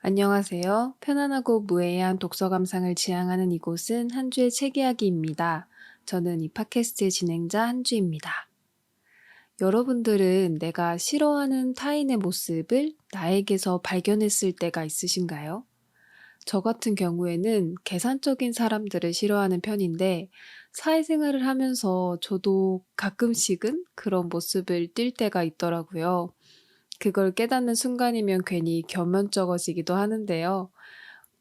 안녕하세요. 편안하고 무해한 독서 감상을 지향하는 이곳은 한주의 책 이야기입니다. 저는 이 팟캐스트의 진행자 한주입니다. 여러분들은 내가 싫어하는 타인의 모습을 나에게서 발견했을 때가 있으신가요? 저 같은 경우에는 계산적인 사람들을 싫어하는 편인데 사회생활을 하면서 저도 가끔씩은 그런 모습을 띌 때가 있더라고요. 그걸 깨닫는 순간이면 괜히 겸연쩍어지기도 하는데요.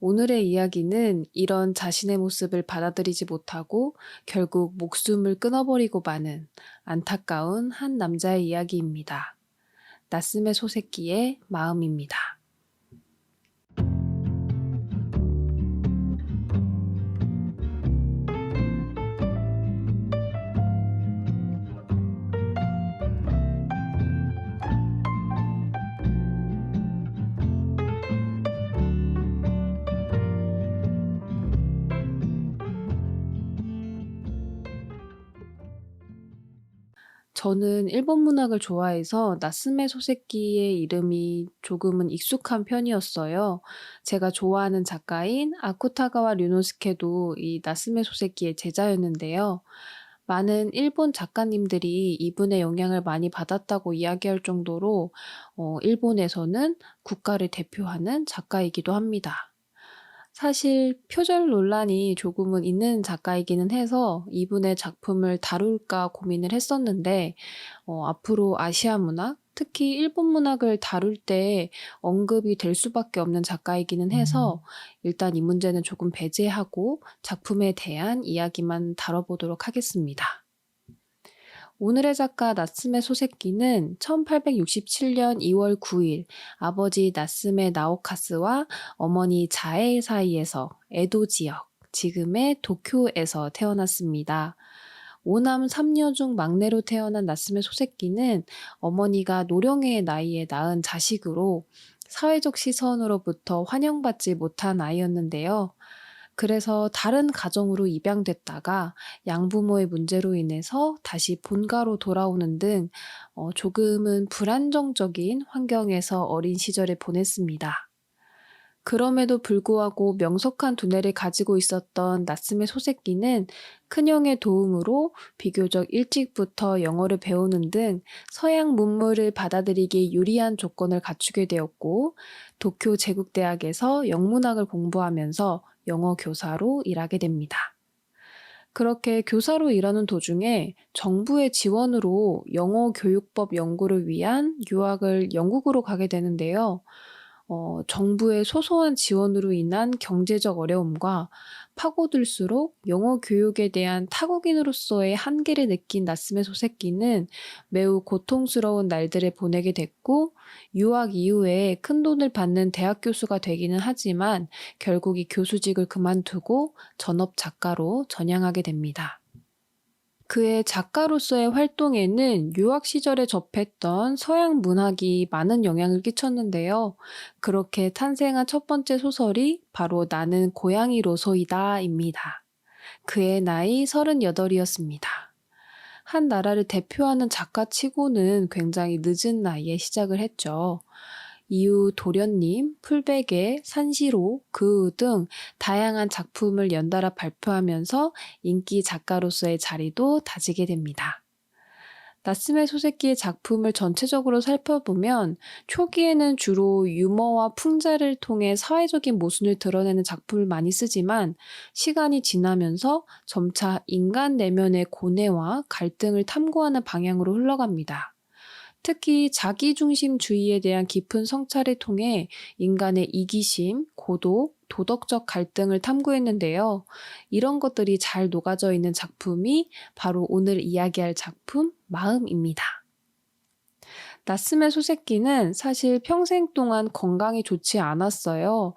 오늘의 이야기는 이런 자신의 모습을 받아들이지 못하고 결국 목숨을 끊어버리고 마는 안타까운 한 남자의 이야기입니다. 나스메 소세키의 마음입니다. 저는 일본 문학을 좋아해서 나스메 소세키의 이름이 조금은 익숙한 편이었어요. 제가 좋아하는 작가인 아쿠타가와 류노스케도 이 나스메 소세키의 제자였는데요. 많은 일본 작가님들이 이분의 영향을 많이 받았다고 이야기할 정도로 일본에서는 국가를 대표하는 작가이기도 합니다. 사실 표절 논란이 조금은 있는 작가이기는 해서 이분의 작품을 다룰까 고민을 했었는데 앞으로 아시아 문학, 특히 일본 문학을 다룰 때 언급이 될 수밖에 없는 작가이기는 해서 일단 이 문제는 조금 배제하고 작품에 대한 이야기만 다뤄보도록 하겠습니다. 오늘의 작가 나츠메 소세키는 1867년 2월 9일 아버지 나츠메 나오카스와 어머니 자에 사이에서 에도 지역, 지금의 도쿄에서 태어났습니다. 오남 3녀 중 막내로 태어난 나츠메 소세키는 어머니가 노령의 나이에 낳은 자식으로 사회적 시선으로부터 환영받지 못한 아이였는데요. 그래서 다른 가정으로 입양됐다가 양부모의 문제로 인해서 다시 본가로 돌아오는 등 조금은 불안정적인 환경에서 어린 시절을 보냈습니다. 그럼에도 불구하고 명석한 두뇌를 가지고 있었던 나츠메 소세키는 큰형의 도움으로 비교적 일찍부터 영어를 배우는 등 서양 문물을 받아들이기 유리한 조건을 갖추게 되었고 도쿄 제국대학에서 영문학을 공부하면서 영어 교사로 일하게 됩니다. 그렇게 교사로 일하는 도중에 정부의 지원으로 영어 교육법 연구를 위한 유학을 영국으로 가게 되는데요. 정부의 소소한 지원으로 인한 경제적 어려움과 파고들수록 영어 교육에 대한 타국인으로서의 한계를 느낀 나스메 소세키는 매우 고통스러운 날들을 보내게 됐고 유학 이후에 큰돈을 받는 대학 교수가 되기는 하지만 결국 이 교수직을 그만두고 전업 작가로 전향하게 됩니다. 그의 작가로서의 활동에는 유학 시절에 접했던 서양 문학이 많은 영향을 끼쳤는데요. 그렇게 탄생한 첫 번째 소설이 바로 나는 고양이로소이다입니다. 그의 나이 38이었습니다. 한 나라를 대표하는 작가치고는 굉장히 늦은 나이에 시작을 했죠. 이후 도련님, 풀베개, 산시로, 그우 등 다양한 작품을 연달아 발표하면서 인기 작가로서의 자리도 다지게 됩니다. 나스메 소세키의 작품을 전체적으로 살펴보면 초기에는 주로 유머와 풍자를 통해 사회적인 모순을 드러내는 작품을 많이 쓰지만 시간이 지나면서 점차 인간 내면의 고뇌와 갈등을 탐구하는 방향으로 흘러갑니다. 특히 자기중심주의에 대한 깊은 성찰을 통해 인간의 이기심, 고도, 도덕적 갈등을 탐구했는데요. 이런 것들이 잘 녹아져 있는 작품이 바로 오늘 이야기할 작품 마음입니다. 나스메 소세키는 사실 평생 동안 건강이 좋지 않았어요.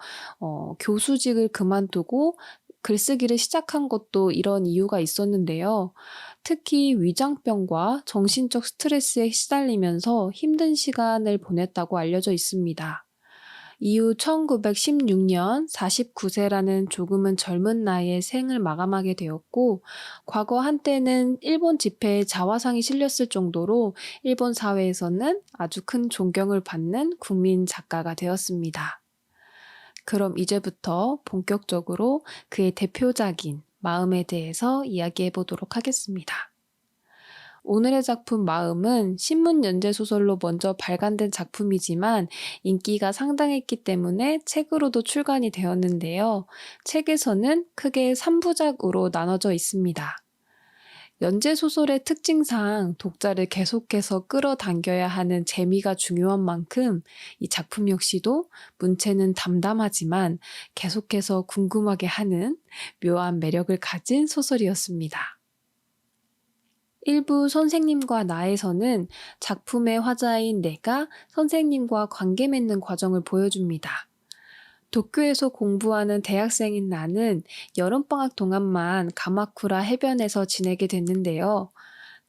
교수직을 그만두고 글쓰기를 시작한 것도 이런 이유가 있었는데요. 특히 위장병과 정신적 스트레스에 시달리면서 힘든 시간을 보냈다고 알려져 있습니다. 이후 1916년 49세라는 조금은 젊은 나이에 생을 마감하게 되었고 과거 한때는 일본 지폐에 자화상이 실렸을 정도로 일본 사회에서는 아주 큰 존경을 받는 국민 작가가 되었습니다. 그럼 이제부터 본격적으로 그의 대표작인 마음에 대해서 이야기해 보도록 하겠습니다. 오늘의 작품 마음은 신문 연재 소설로 먼저 발간된 작품이지만 인기가 상당했기 때문에 책으로도 출간이 되었는데요. 책에서는 크게 3부작으로 나눠져 있습니다. 연재 소설의 특징상 독자를 계속해서 끌어당겨야 하는 재미가 중요한 만큼 이 작품 역시도 문체는 담담하지만 계속해서 궁금하게 하는 묘한 매력을 가진 소설이었습니다. 일부 선생님과 나에서는 작품의 화자인 내가 선생님과 관계 맺는 과정을 보여줍니다. 도쿄에서 공부하는 대학생인 나는 여름방학 동안만 가마쿠라 해변에서 지내게 됐는데요.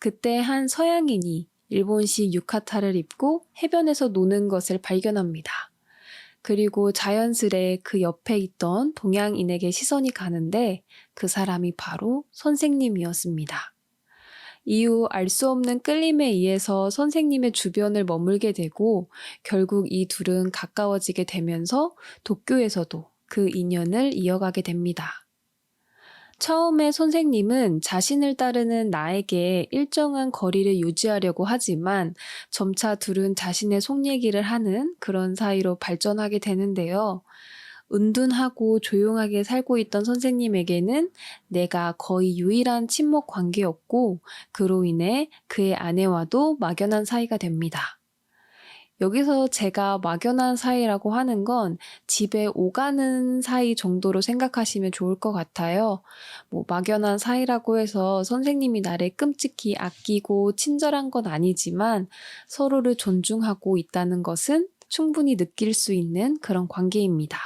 그때 한 서양인이 일본식 유카타를 입고 해변에서 노는 것을 발견합니다. 그리고 자연스레 그 옆에 있던 동양인에게 시선이 가는데 그 사람이 바로 선생님이었습니다. 이후 알 수 없는 끌림에 의해서 선생님의 주변을 머물게 되고 결국 이 둘은 가까워지게 되면서 도쿄에서도 그 인연을 이어가게 됩니다. 처음에 선생님은 자신을 따르는 나에게 일정한 거리를 유지하려고 하지만 점차 둘은 자신의 속 얘기를 하는 그런 사이로 발전하게 되는데요. 은둔하고 조용하게 살고 있던 선생님에게는 내가 거의 유일한 친목 관계였고 그로 인해 그의 아내와도 막연한 사이가 됩니다. 여기서 제가 막연한 사이라고 하는 건 집에 오가는 사이 정도로 생각하시면 좋을 것 같아요. 막연한 사이라고 해서 선생님이 나를 끔찍히 아끼고 친절한 건 아니지만 서로를 존중하고 있다는 것은 충분히 느낄 수 있는 그런 관계입니다.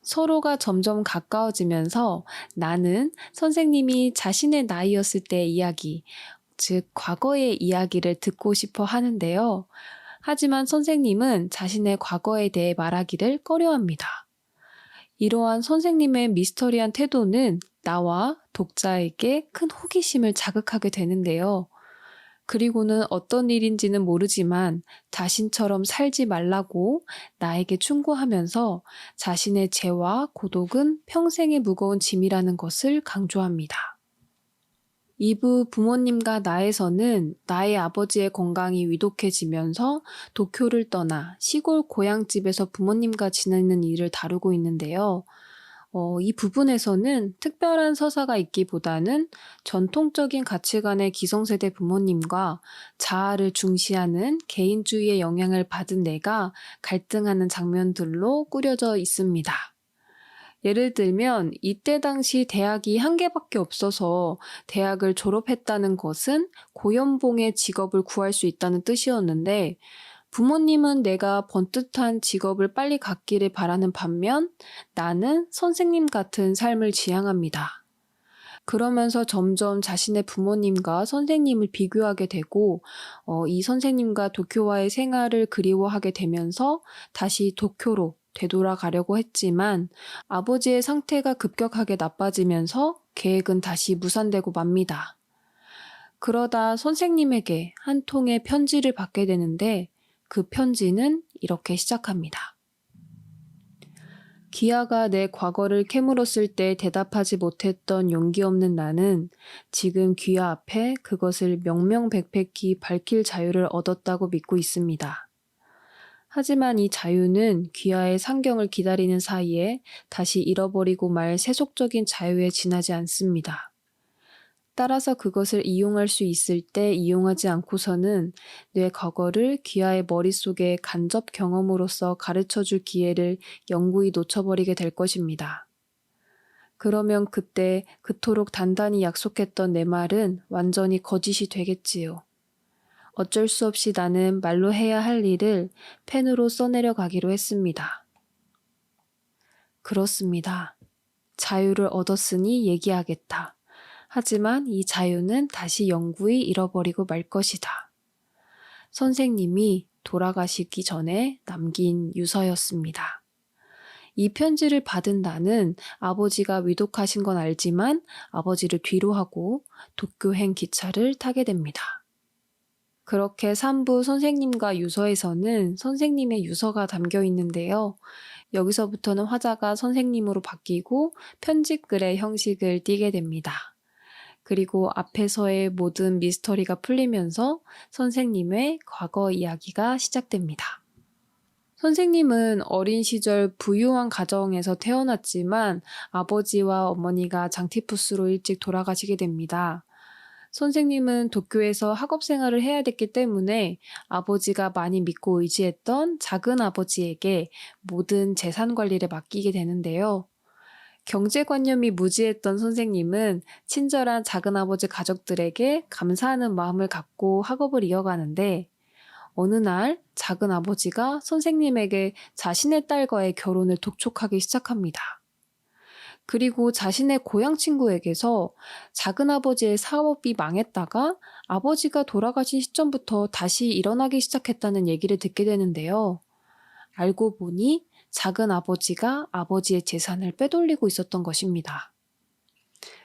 서로가 점점 가까워지면서 나는 선생님이 자신의 나이였을 때의 이야기, 즉 과거의 이야기를 듣고 싶어 하는데요. 하지만 선생님은 자신의 과거에 대해 말하기를 꺼려합니다. 이러한 선생님의 미스터리한 태도는 나와 독자에게 큰 호기심을 자극하게 되는데요. 그리고는 어떤 일인지는 모르지만 자신처럼 살지 말라고 나에게 충고하면서 자신의 죄와 고독은 평생의 무거운 짐이라는 것을 강조합니다. 2부 부모님과 나에서는 나의 아버지의 건강이 위독해지면서 도쿄를 떠나 시골 고향집에서 부모님과 지내는 일을 다루고 있는데요. 이 부분에서는 특별한 서사가 있기보다는 전통적인 가치관의 기성세대 부모님과 자아를 중시하는 개인주의의 영향을 받은 내가 갈등하는 장면들로 꾸려져 있습니다. 예를 들면 이때 당시 대학이 한 개밖에 없어서 대학을 졸업했다는 것은 고연봉의 직업을 구할 수 있다는 뜻이었는데 부모님은 내가 번듯한 직업을 빨리 갖기를 바라는 반면 나는 선생님 같은 삶을 지향합니다. 그러면서 점점 자신의 부모님과 선생님을 비교하게 되고 이 선생님과 도쿄와의 생활을 그리워하게 되면서 다시 도쿄로 되돌아가려고 했지만 아버지의 상태가 급격하게 나빠지면서 계획은 다시 무산되고 맙니다. 그러다 선생님에게 한 통의 편지를 받게 되는데 그 편지는 이렇게 시작합니다. 기아가 내 과거를 캐물었을 때 대답하지 못했던 용기 없는 나는 지금 귀아 앞에 그것을 명명백백히 밝힐 자유를 얻었다고 믿고 있습니다. 하지만 이 자유는 귀하의 상경을 기다리는 사이에 다시 잃어버리고 말 세속적인 자유에 지나지 않습니다. 따라서 그것을 이용할 수 있을 때 이용하지 않고서는 내 과거를 귀하의 머릿속에 간접 경험으로서 가르쳐줄 기회를 영구히 놓쳐버리게 될 것입니다. 그러면 그때 그토록 단단히 약속했던 내 말은 완전히 거짓이 되겠지요. 어쩔 수 없이 나는 말로 해야 할 일을 펜으로 써내려 가기로 했습니다. 그렇습니다. 자유를 얻었으니 얘기하겠다. 하지만 이 자유는 다시 영구히 잃어버리고 말 것이다. 선생님이 돌아가시기 전에 남긴 유서였습니다. 이 편지를 받은 나는 아버지가 위독하신 건 알지만 아버지를 뒤로 하고 도쿄행 기차를 타게 됩니다. 그렇게 3부 선생님과 유서에서는 선생님의 유서가 담겨 있는데요. 여기서부터는 화자가 선생님으로 바뀌고 편집글의 형식을 띠게 됩니다. 그리고 앞에서의 모든 미스터리가 풀리면서 선생님의 과거 이야기가 시작됩니다. 선생님은 어린 시절 부유한 가정에서 태어났지만 아버지와 어머니가 장티푸스로 일찍 돌아가시게 됩니다. 선생님은 도쿄에서 학업 생활을 해야 됐기 때문에 아버지가 많이 믿고 의지했던 작은 아버지에게 모든 재산 관리를 맡기게 되는데요. 경제관념이 무지했던 선생님은 친절한 작은아버지 가족들에게 감사하는 마음을 갖고 학업을 이어가는데 어느 날 작은아버지가 선생님에게 자신의 딸과의 결혼을 독촉하기 시작합니다. 그리고 자신의 고향 친구에게서 작은아버지의 사업이 망했다가 아버지가 돌아가신 시점부터 다시 일어나기 시작했다는 얘기를 듣게 되는데요. 알고 보니 작은아버지가 아버지의 재산을 빼돌리고 있었던 것입니다.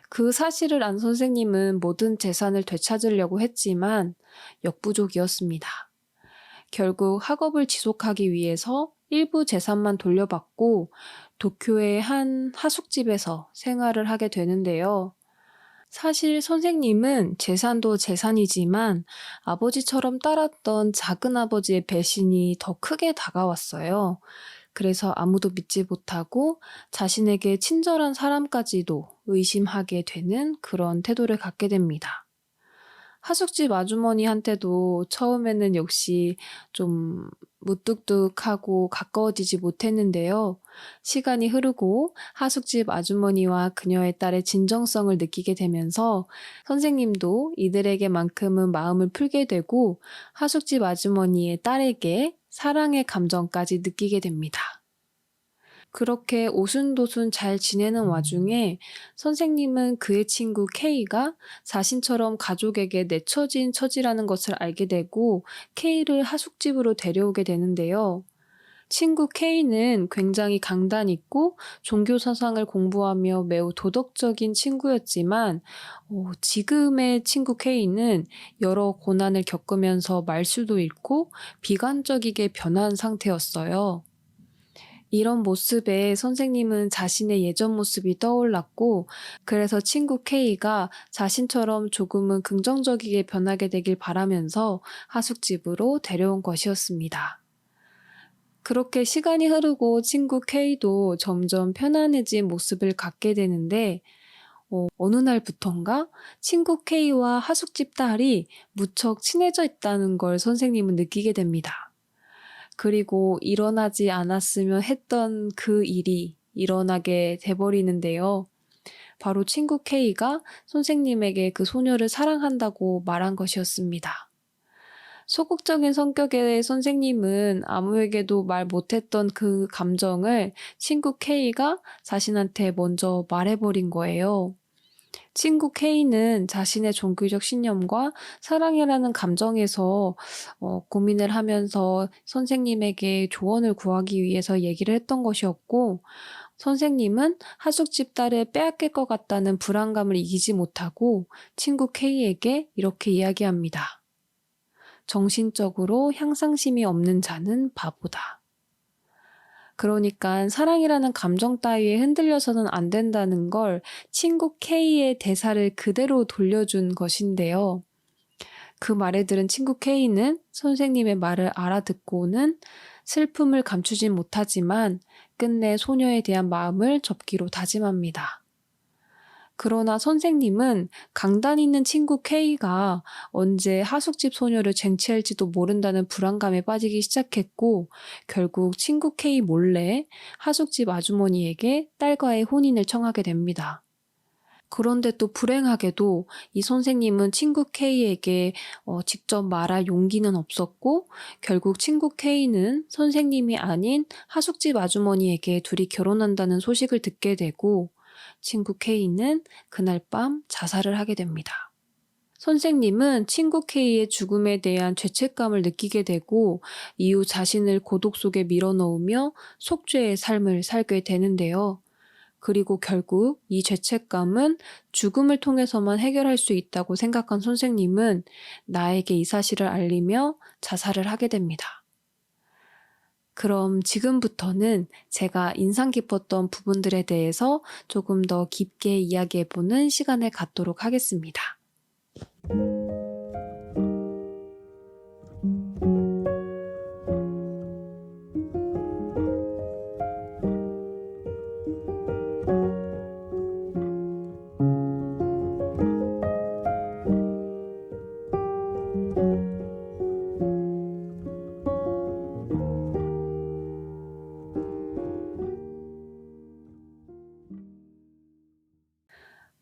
그 사실을 안 선생님은 모든 재산을 되찾으려고 했지만 역부족이었습니다. 결국 학업을 지속하기 위해서 일부 재산만 돌려받고 도쿄의 한 하숙집에서 생활을 하게 되는데요. 사실 선생님은 재산도 재산이지만 아버지처럼 따랐던 작은아버지의 배신이 더 크게 다가왔어요. 그래서 아무도 믿지 못하고 자신에게 친절한 사람까지도 의심하게 되는 그런 태도를 갖게 됩니다. 하숙집 아주머니한테도 처음에는 역시 좀 무뚝뚝하고 가까워지지 못했는데요. 시간이 흐르고 하숙집 아주머니와 그녀의 딸의 진정성을 느끼게 되면서 선생님도 이들에게만큼은 마음을 풀게 되고 하숙집 아주머니의 딸에게 사랑의 감정까지 느끼게 됩니다. 그렇게 오순도순 잘 지내는 와중에 선생님은 그의 친구 K가 자신처럼 가족에게 내쳐진 처지라는 것을 알게 되고 K를 하숙집으로 데려오게 되는데요. 친구 K는 굉장히 강단 있고 종교 사상을 공부하며 매우 도덕적인 친구였지만 지금의 친구 K는 여러 고난을 겪으면서 말수도 잃고 비관적이게 변한 상태였어요. 이런 모습에 선생님은 자신의 예전 모습이 떠올랐고 그래서 친구 K가 자신처럼 조금은 긍정적이게 변하게 되길 바라면서 하숙집으로 데려온 것이었습니다. 그렇게 시간이 흐르고 친구 K도 점점 편안해진 모습을 갖게 되는데 어느 날부턴가 친구 K와 하숙집 딸이 무척 친해져 있다는 걸 선생님은 느끼게 됩니다. 그리고 일어나지 않았으면 했던 그 일이 일어나게 돼버리는데요. 바로 친구 K가 선생님에게 그 소녀를 사랑한다고 말한 것이었습니다. 소극적인 성격의 선생님은 아무에게도 말 못했던 그 감정을 친구 K가 자신한테 먼저 말해버린 거예요. 친구 K는 자신의 종교적 신념과 사랑이라는 감정에서 고민을 하면서 선생님에게 조언을 구하기 위해서 얘기를 했던 것이었고 선생님은 하숙집 딸을 빼앗길 것 같다는 불안감을 이기지 못하고 친구 K에게 이렇게 이야기합니다. 정신적으로 향상심이 없는 자는 바보다. 그러니까 사랑이라는 감정 따위에 흔들려서는 안 된다는 걸 친구 K의 대사를 그대로 돌려준 것인데요. 그 말을 들은 친구 K는 선생님의 말을 알아듣고는 슬픔을 감추진 못하지만 끝내 소녀에 대한 마음을 접기로 다짐합니다. 그러나 선생님은 강단 있는 친구 K가 언제 하숙집 소녀를 쟁취할지도 모른다는 불안감에 빠지기 시작했고 결국 친구 K 몰래 하숙집 아주머니에게 딸과의 혼인을 청하게 됩니다. 그런데 또 불행하게도 이 선생님은 친구 K에게 직접 말할 용기는 없었고 결국 친구 K는 선생님이 아닌 하숙집 아주머니에게 둘이 결혼한다는 소식을 듣게 되고 친구 K는 그날 밤 자살을 하게 됩니다. 선생님은 친구 K의 죽음에 대한 죄책감을 느끼게 되고 이후 자신을 고독 속에 밀어넣으며 속죄의 삶을 살게 되는데요. 그리고 결국 이 죄책감은 죽음을 통해서만 해결할 수 있다고 생각한 선생님은 나에게 이 사실을 알리며 자살을 하게 됩니다. 그럼 지금부터는 제가 인상 깊었던 부분들에 대해서 조금 더 깊게 이야기해보는 시간을 갖도록 하겠습니다.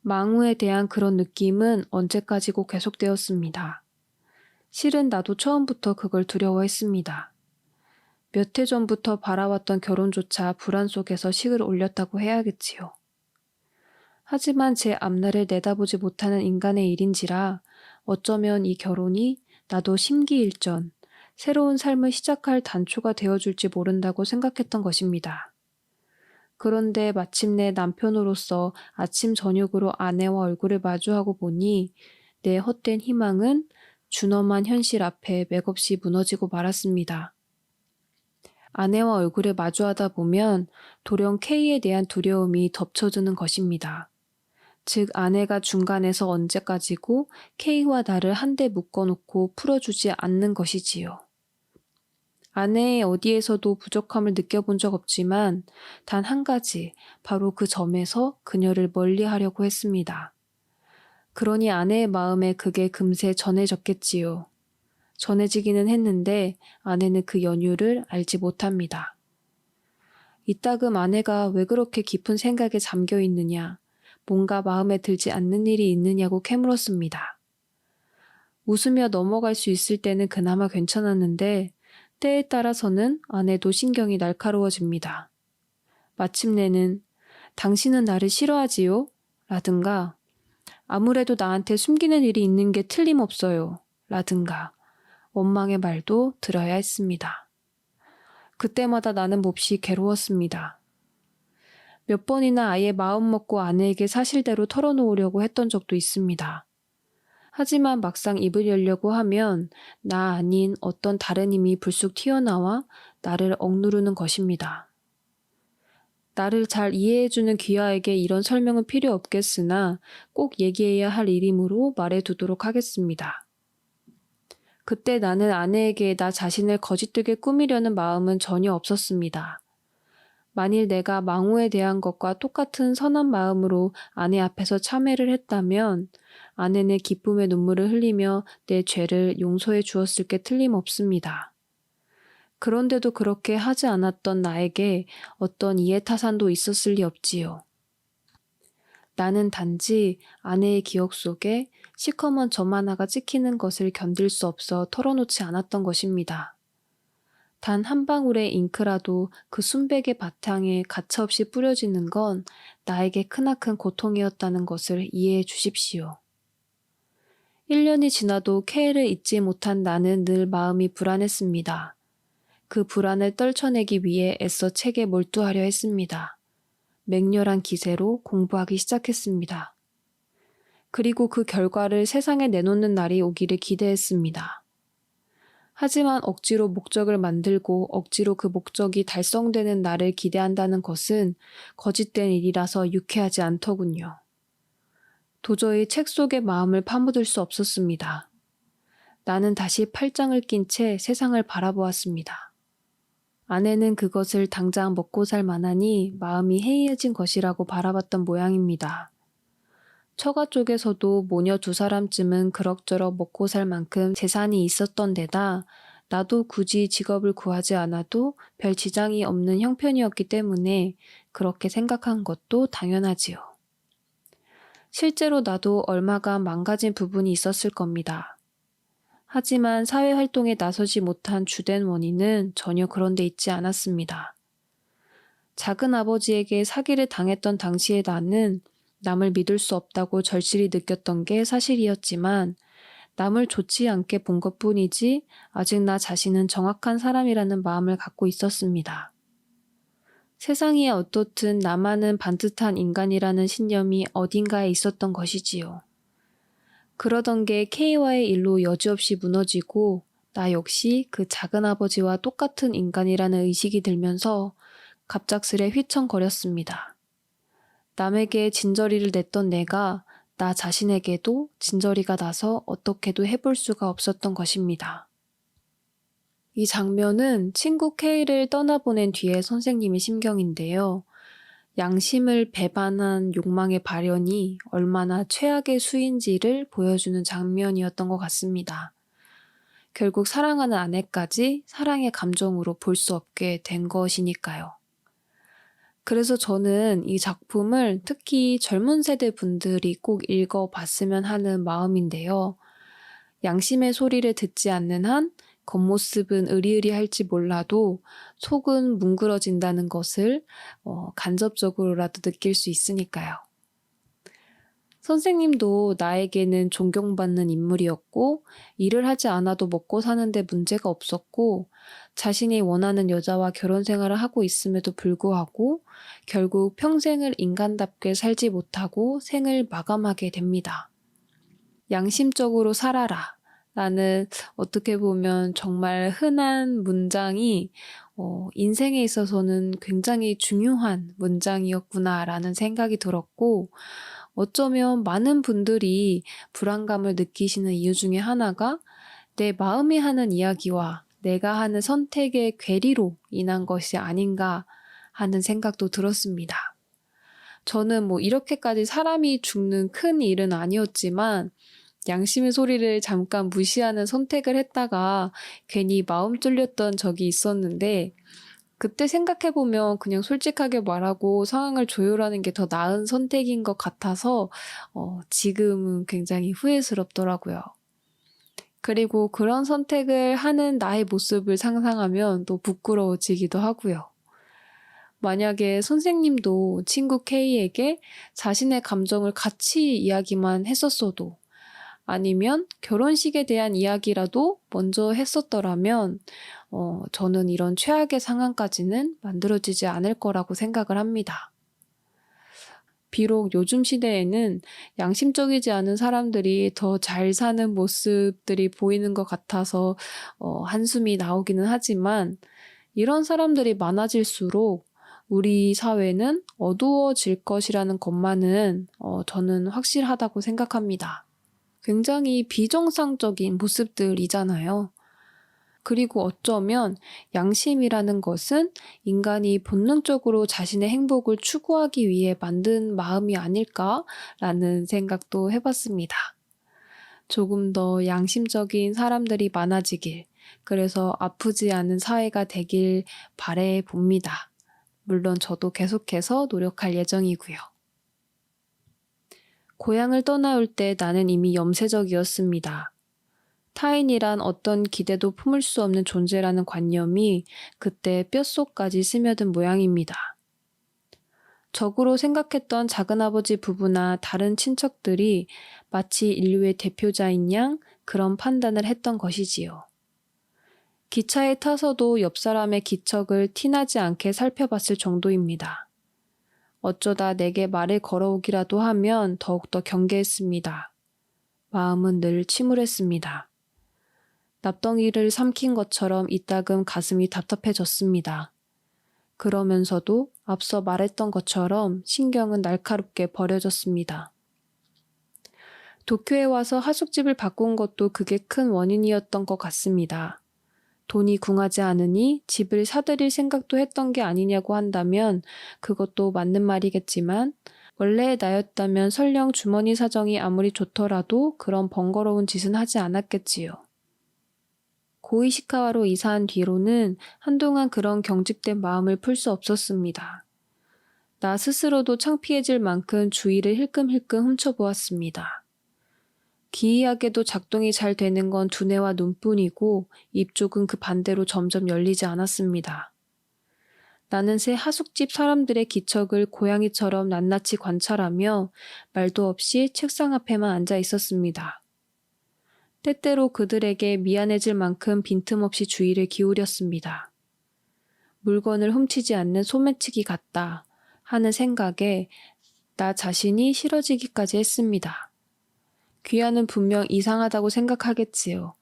망우에 대한 그런 느낌은 언제까지고 계속되었습니다. 실은 나도 처음부터 그걸 두려워했습니다. 몇 해 전부터 바라왔던 결혼조차 불안 속에서 식을 올렸다고 해야겠지요. 하지만 제 앞날을 내다보지 못하는 인간의 일인지라 어쩌면 이 결혼이 나도 심기일전, 새로운 삶을 시작할 단초가 되어줄지 모른다고 생각했던 것입니다. 그런데 마침내 남편으로서 아침 저녁으로 아내와 얼굴을 마주하고 보니 내 헛된 희망은 준엄한 현실 앞에 맥없이 무너지고 말았습니다. 아내와 얼굴을 마주하다 보면 돌연 K에 대한 두려움이 덮쳐드는 것입니다. 즉 아내가 중간에서 언제까지고 K와 나를 한데 묶어놓고 풀어주지 않는 것이지요. 아내의 어디에서도 부족함을 느껴본 적 없지만 단 한 가지, 바로 그 점에서 그녀를 멀리하려고 했습니다. 그러니 아내의 마음에 그게 금세 전해졌겠지요. 전해지기는 했는데 아내는 그 연유를 알지 못합니다. 이따금 아내가 왜 그렇게 깊은 생각에 잠겨 있느냐, 뭔가 마음에 들지 않는 일이 있느냐고 캐물었습니다. 웃으며 넘어갈 수 있을 때는 그나마 괜찮았는데 때에 따라서는 아내도 신경이 날카로워집니다. 마침내는 당신은 나를 싫어하지요? 라든가 아무래도 나한테 숨기는 일이 있는 게 틀림없어요. 라든가 원망의 말도 들어야 했습니다. 그때마다 나는 몹시 괴로웠습니다. 몇 번이나 아예 마음 먹고 아내에게 사실대로 털어놓으려고 했던 적도 있습니다. 하지만 막상 입을 열려고 하면 나 아닌 어떤 다른 힘이 불쑥 튀어나와 나를 억누르는 것입니다. 나를 잘 이해해주는 귀하에게 이런 설명은 필요 없겠으나 꼭 얘기해야 할 일이므로 말해두도록 하겠습니다. 그때 나는 아내에게 나 자신을 거짓되게 꾸미려는 마음은 전혀 없었습니다. 만일 내가 망우에 대한 것과 똑같은 선한 마음으로 아내 앞에서 참회를 했다면 아내는 기쁨의 눈물을 흘리며 내 죄를 용서해 주었을 게 틀림없습니다. 그런데도 그렇게 하지 않았던 나에게 어떤 이해타산도 있었을 리 없지요. 나는 단지 아내의 기억 속에 시커먼 점 하나가 찍히는 것을 견딜 수 없어 털어놓지 않았던 것입니다. 단 한 방울의 잉크라도 그 순백의 바탕에 가차없이 뿌려지는 건 나에게 크나큰 고통이었다는 것을 이해해 주십시오. 1년이 지나도 K를 잊지 못한 나는 늘 마음이 불안했습니다. 그 불안을 떨쳐내기 위해 애써 책에 몰두하려 했습니다. 맹렬한 기세로 공부하기 시작했습니다. 그리고 그 결과를 세상에 내놓는 날이 오기를 기대했습니다. 하지만 억지로 목적을 만들고 억지로 그 목적이 달성되는 날을 기대한다는 것은 거짓된 일이라서 유쾌하지 않더군요. 도저히 책 속의 마음을 파묻을 수 없었습니다. 나는 다시 팔짱을 낀 채 세상을 바라보았습니다. 아내는 그것을 당장 먹고 살 만하니 마음이 해이해진 것이라고 바라봤던 모양입니다. 처가 쪽에서도 모녀 2사람쯤은 그럭저럭 먹고 살 만큼 재산이 있었던 데다 나도 굳이 직업을 구하지 않아도 별 지장이 없는 형편이었기 때문에 그렇게 생각한 것도 당연하지요. 실제로 나도 얼마간 망가진 부분이 있었을 겁니다. 하지만 사회활동에 나서지 못한 주된 원인은 전혀 그런 데 있지 않았습니다. 작은 아버지에게 사기를 당했던 당시에 나는 남을 믿을 수 없다고 절실히 느꼈던 게 사실이었지만 남을 좋지 않게 본 것뿐이지 아직 나 자신은 정확한 사람이라는 마음을 갖고 있었습니다. 세상이 어떻든 나만은 반듯한 인간이라는 신념이 어딘가에 있었던 것이지요. 그러던 게 K와의 일로 여지없이 무너지고 나 역시 그 작은아버지와 똑같은 인간이라는 의식이 들면서 갑작스레 휘청거렸습니다. 남에게 진저리를 냈던 내가 나 자신에게도 진저리가 나서 어떻게도 해볼 수가 없었던 것입니다. 이 장면은 친구 K를 떠나보낸 뒤의 선생님의 심경인데요. 양심을 배반한 욕망의 발현이 얼마나 최악의 수인지를 보여주는 장면이었던 것 같습니다. 결국 사랑하는 아내까지 사랑의 감정으로 볼 수 없게 된 것이니까요. 그래서 저는 이 작품을 특히 젊은 세대 분들이 꼭 읽어봤으면 하는 마음인데요. 양심의 소리를 듣지 않는 한 겉모습은 으리으리할지 몰라도 속은 뭉그러진다는 것을 간접적으로라도 느낄 수 있으니까요. 선생님도 나에게는 존경받는 인물이었고 일을 하지 않아도 먹고 사는데 문제가 없었고 자신이 원하는 여자와 결혼 생활을 하고 있음에도 불구하고 결국 평생을 인간답게 살지 못하고 생을 마감하게 됩니다. 양심적으로 살아라 라는 어떻게 보면 정말 흔한 문장이 인생에 있어서는 굉장히 중요한 문장이었구나라는 생각이 들었고 어쩌면 많은 분들이 불안감을 느끼시는 이유 중에 하나가 내 마음이 하는 이야기와 내가 하는 선택의 괴리로 인한 것이 아닌가 하는 생각도 들었습니다. 저는 이렇게까지 사람이 죽는 큰 일은 아니었지만 양심의 소리를 잠깐 무시하는 선택을 했다가 괜히 마음 쫄렸던 적이 있었는데 그때 생각해보면 그냥 솔직하게 말하고 상황을 조율하는 게 더 나은 선택인 것 같아서 지금은 굉장히 후회스럽더라고요. 그리고 그런 선택을 하는 나의 모습을 상상하면 또 부끄러워지기도 하고요. 만약에 선생님도 친구 K에게 자신의 감정을 같이 이야기만 했었어도 아니면 결혼식에 대한 이야기라도 먼저 했었더라면 저는 이런 최악의 상황까지는 만들어지지 않을 거라고 생각을 합니다. 비록 요즘 시대에는 양심적이지 않은 사람들이 더 잘 사는 모습들이 보이는 것 같아서 한숨이 나오기는 하지만 이런 사람들이 많아질수록 우리 사회는 어두워질 것이라는 것만은 저는 확실하다고 생각합니다. 굉장히 비정상적인 모습들이잖아요. 그리고 어쩌면 양심이라는 것은 인간이 본능적으로 자신의 행복을 추구하기 위해 만든 마음이 아닐까라는 생각도 해봤습니다. 조금 더 양심적인 사람들이 많아지길, 그래서 아프지 않은 사회가 되길 바라봅니다. 물론 저도 계속해서 노력할 예정이고요. 고향을 떠나올 때 나는 이미 염세적이었습니다. 타인이란 어떤 기대도 품을 수 없는 존재라는 관념이 그때 뼛속까지 스며든 모양입니다. 적으로 생각했던 작은아버지 부부나 다른 친척들이 마치 인류의 대표자인 양 그런 판단을 했던 것이지요. 기차에 타서도 옆 사람의 기척을 티나지 않게 살펴봤을 정도입니다. 어쩌다 내게 말을 걸어오기라도 하면 더욱더 경계했습니다. 마음은 늘 침울했습니다. 납덩이를 삼킨 것처럼 이따금 가슴이 답답해졌습니다. 그러면서도 앞서 말했던 것처럼 신경은 날카롭게 버려졌습니다. 도쿄에 와서 하숙집을 바꾼 것도 그게 큰 원인이었던 것 같습니다. 돈이 궁하지 않으니 집을 사들일 생각도 했던 게 아니냐고 한다면 그것도 맞는 말이겠지만 원래 나였다면 설령 주머니 사정이 아무리 좋더라도 그런 번거로운 짓은 하지 않았겠지요. 고이시카와로 이사한 뒤로는 한동안 그런 경직된 마음을 풀 수 없었습니다. 나 스스로도 창피해질 만큼 주위를 힐끔힐끔 훔쳐보았습니다. 기이하게도 작동이 잘 되는 건 두뇌와 눈뿐이고 입 쪽은 그 반대로 점점 열리지 않았습니다. 나는 새 하숙집 사람들의 기척을 고양이처럼 낱낱이 관찰하며 말도 없이 책상 앞에만 앉아 있었습니다. 때때로 그들에게 미안해질 만큼 빈틈없이 주의를 기울였습니다. 물건을 훔치지 않는 소매치기 같다 하는 생각에 나 자신이 싫어지기까지 했습니다. 귀하는 분명 이상하다고 생각하겠지요.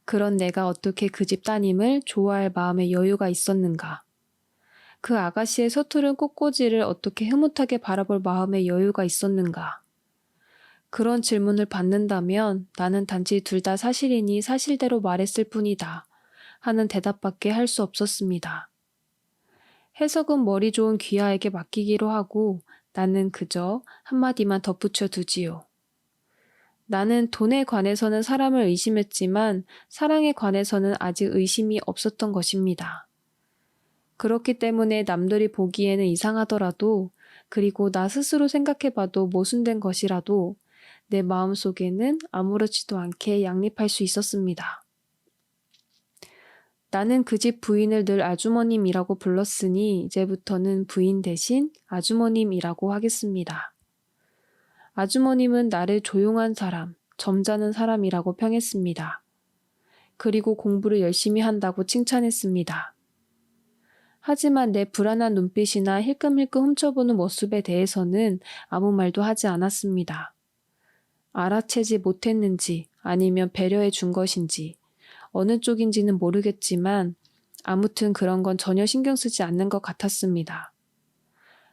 그런 내가 어떻게 그 집 따님을 좋아할 마음의 여유가 있었는가? 그 아가씨의 서투른 꽃꽂이를 어떻게 흐뭇하게 바라볼 마음의 여유가 있었는가? 그런 질문을 받는다면 나는 단지 둘 다 사실이니 사실대로 말했을 뿐이다 하는 대답밖에 할 수 없었습니다. 해석은 머리 좋은 귀하에게 맡기기로 하고 나는 그저 한마디만 덧붙여 두지요. 나는 돈에 관해서는 사람을 의심했지만 사랑에 관해서는 아직 의심이 없었던 것입니다. 그렇기 때문에 남들이 보기에는 이상하더라도, 그리고 나 스스로 생각해봐도 모순된 것이라도 내 마음속에는 아무렇지도 않게 양립할 수 있었습니다. 나는 그 집 부인을 늘 아주머님이라고 불렀으니 이제부터는 부인 대신 아주머님이라고 하겠습니다. 아주머님은 나를 조용한 사람, 점잖은 사람이라고 평했습니다. 그리고 공부를 열심히 한다고 칭찬했습니다. 하지만 내 불안한 눈빛이나 힐끔힐끔 훔쳐보는 모습에 대해서는 아무 말도 하지 않았습니다. 알아채지 못했는지 아니면 배려해 준 것인지 어느 쪽인지는 모르겠지만 아무튼 그런 건 전혀 신경 쓰지 않는 것 같았습니다.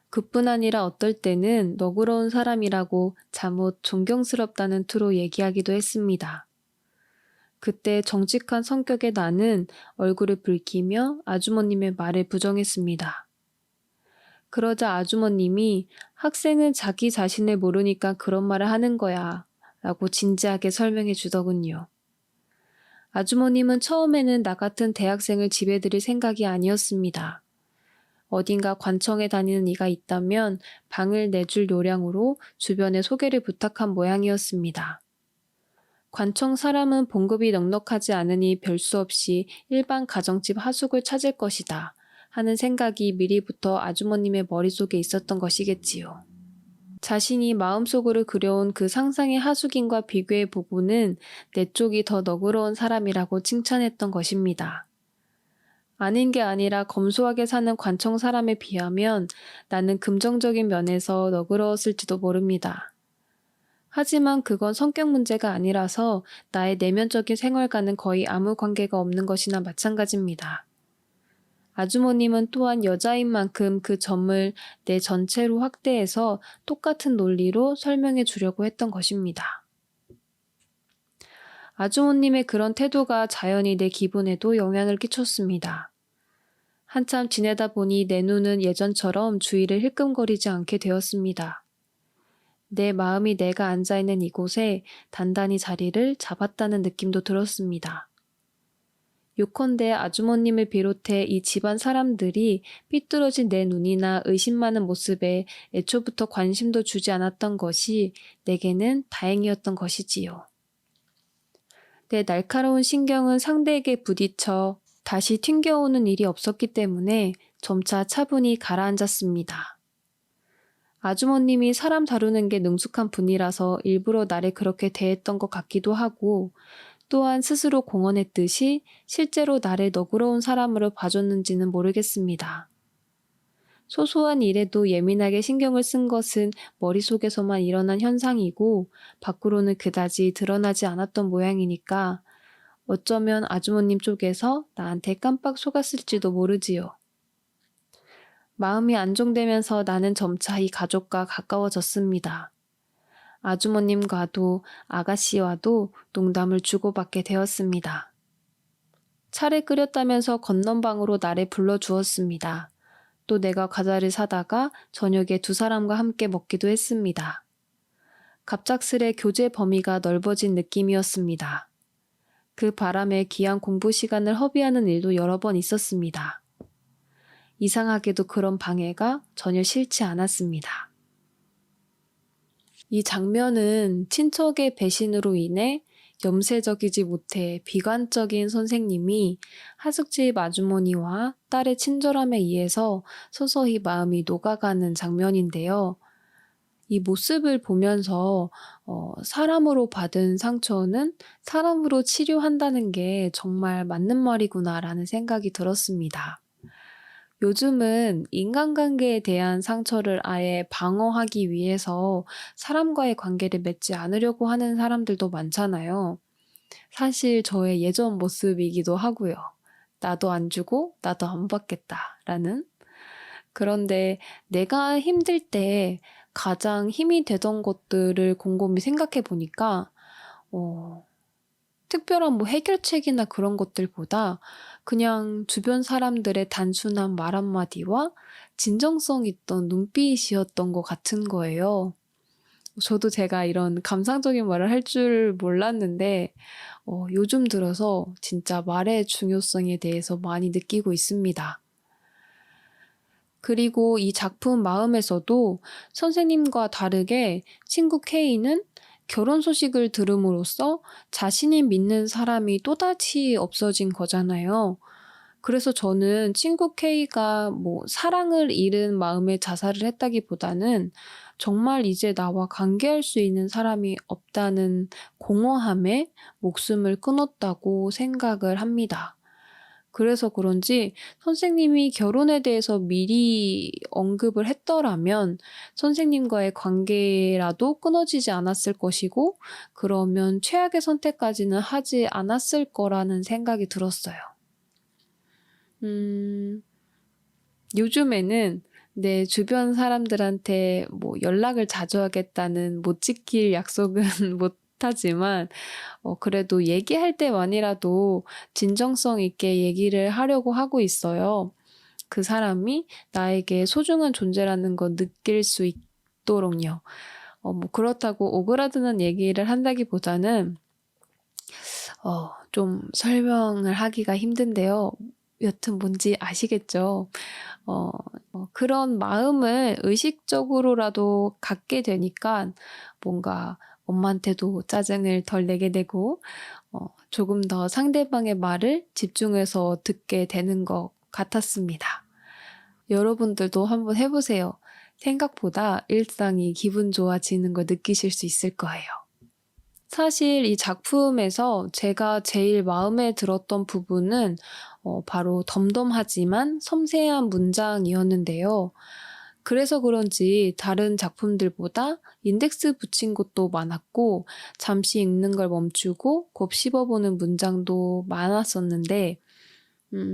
그뿐 아니라 어떨 때는 너그러운 사람이라고 잘못 존경스럽다는 투로 얘기하기도 했습니다. 그때 정직한 성격의 나는 얼굴을 붉히며 아주머님의 말을 부정했습니다. 그러자 아주머님이 학생은 자기 자신을 모르니까 그런 말을 하는 거야 라고 진지하게 설명해 주더군요. 아주머님은 처음에는 나 같은 대학생을 집에 들일 생각이 아니었습니다. 어딘가 관청에 다니는 이가 있다면 방을 내줄 요량으로 주변에 소개를 부탁한 모양이었습니다. 관청 사람은 봉급이 넉넉하지 않으니 별 수 없이 일반 가정집 하숙을 찾을 것이다 하는 생각이 미리부터 아주머님의 머릿속에 있었던 것이겠지요. 자신이 마음속으로 그려온 그 상상의 하숙인과 비교해보고는 내 쪽이 더 너그러운 사람이라고 칭찬했던 것입니다. 아닌 게 아니라 검소하게 사는 관청 사람에 비하면 나는 긍정적인 면에서 너그러웠을지도 모릅니다. 하지만 그건 성격 문제가 아니라서 나의 내면적인 생활과는 거의 아무 관계가 없는 것이나 마찬가지입니다. 아주머님은 또한 여자인 만큼 그 점을 내 전체로 확대해서 똑같은 논리로 설명해 주려고 했던 것입니다. 아주머님의 그런 태도가 자연히 내 기분에도 영향을 끼쳤습니다. 한참 지내다 보니 내 눈은 예전처럼 주위를 힐끔거리지 않게 되었습니다. 내 마음이 내가 앉아있는 이곳에 단단히 자리를 잡았다는 느낌도 들었습니다. 요컨대 아주머님을 비롯해 이 집안 사람들이 삐뚤어진 내 눈이나 의심 많은 모습에 애초부터 관심도 주지 않았던 것이 내게는 다행이었던 것이지요. 내 날카로운 신경은 상대에게 부딪혀 다시 튕겨오는 일이 없었기 때문에 점차 차분히 가라앉았습니다. 아주머님이 사람 다루는 게 능숙한 분이라서 일부러 나를 그렇게 대했던 것 같기도 하고 또한 스스로 공언했듯이 실제로 나를 너그러운 사람으로 봐줬는지는 모르겠습니다. 소소한 일에도 예민하게 신경을 쓴 것은 머릿속에서만 일어난 현상이고 밖으로는 그다지 드러나지 않았던 모양이니까 어쩌면 아주머님 쪽에서 나한테 깜빡 속았을지도 모르지요. 마음이 안정되면서 나는 점차 이 가족과 가까워졌습니다. 아주머님과도 아가씨와도 농담을 주고받게 되었습니다. 차를 끓였다면서 건넌방으로 나를 불러주었습니다. 또 내가 과자를 사다가 저녁에 두 사람과 함께 먹기도 했습니다. 갑작스레 교제 범위가 넓어진 느낌이었습니다. 그 바람에 귀한 공부 시간을 허비하는 일도 여러 번 있었습니다. 이상하게도 그런 방해가 전혀 싫지 않았습니다. 이 장면은 친척의 배신으로 인해 염세적이지 못해 비관적인 선생님이 하숙집 아주머니와 딸의 친절함에 의해서 서서히 마음이 녹아가는 장면인데요. 이 모습을 보면서 사람으로 받은 상처는 사람으로 치료한다는 게 정말 맞는 말이구나라는 생각이 들었습니다. 요즘은 인간관계에 대한 상처를 아예 방어하기 위해서 사람과의 관계를 맺지 않으려고 하는 사람들도 많잖아요. 사실 저의 예전 모습이기도 하고요. '나도 안 주고 나도 안 받겠다.'라는. 그런데 내가 힘들 때 가장 힘이 되던 것들을 곰곰이 생각해 보니까 어 특별한 뭐 해결책이나 그런 것들보다 그냥 주변 사람들의 단순한 말 한마디와 진정성 있던 눈빛이었던 것 같은 거예요. 저도 제가 이런 감상적인 말을 할 줄 몰랐는데 요즘 들어서 진짜 말의 중요성에 대해서 많이 느끼고 있습니다. 그리고 이 작품 마음에서도 선생님과 다르게 친구 K는 결혼 소식을 들음으로써 자신이 믿는 사람이 또다시 없어진 거잖아요. 그래서 저는 친구 K가 뭐 사랑을 잃은 마음에 자살을 했다기보다는 정말 이제 나와 관계할 수 있는 사람이 없다는 공허함에 목숨을 끊었다고 생각을 합니다. 그래서 그런지 선생님이 결혼에 대해서 미리 언급을 했더라면 선생님과의 관계라도 끊어지지 않았을 것이고, 그러면 최악의 선택까지는 하지 않았을 거라는 생각이 들었어요. 음. 요즘에는 내 주변 사람들한테 뭐 연락을 자주 하겠다는 못 지킬 약속은 못 하지만 그래도 얘기할 때만이라도 진정성 있게 얘기를 하려고 하고 있어요. 그 사람이 나에게 소중한 존재라는 걸 느낄 수 있도록요. 뭐 그렇다고 오그라드는 얘기를 한다기보다는 좀 설명을 하기가 힘든데요. 여튼 뭔지 아시겠죠? 어 그런 마음을 의식적으로라도 갖게 되니까 뭔가 엄마한테도 짜증을 덜 내게 되고 조금 더 상대방의 말을 집중해서 듣게 되는 것 같았습니다. 여러분들도 한번 해 보세요. 생각보다 일상이 기분 좋아지는 걸 느끼실 수 있을 거예요. 사실 이 작품에서 제가 제일 마음에 들었던 부분은 바로 덤덤하지만 섬세한 문장이었는데요. 그래서 그런지 다른 작품들보다 인덱스 붙인 곳도 많았고, 잠시 읽는 걸 멈추고 곱씹어보는 문장도 많았었는데,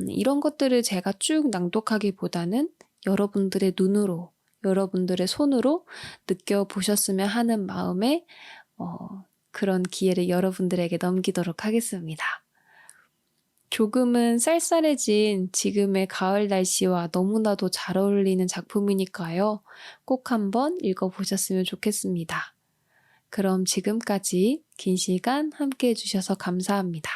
이런 것들을 제가 쭉 낭독하기보다는 여러분들의 눈으로, 여러분들의 손으로 느껴보셨으면 하는 마음에 그런 기회를 여러분들에게 넘기도록 하겠습니다. 조금은 쌀쌀해진 지금의 가을 날씨와 너무나도 잘 어울리는 작품이니까요. 꼭 한번 읽어보셨으면 좋겠습니다. 그럼 지금까지 긴 시간 함께 해주셔서 감사합니다.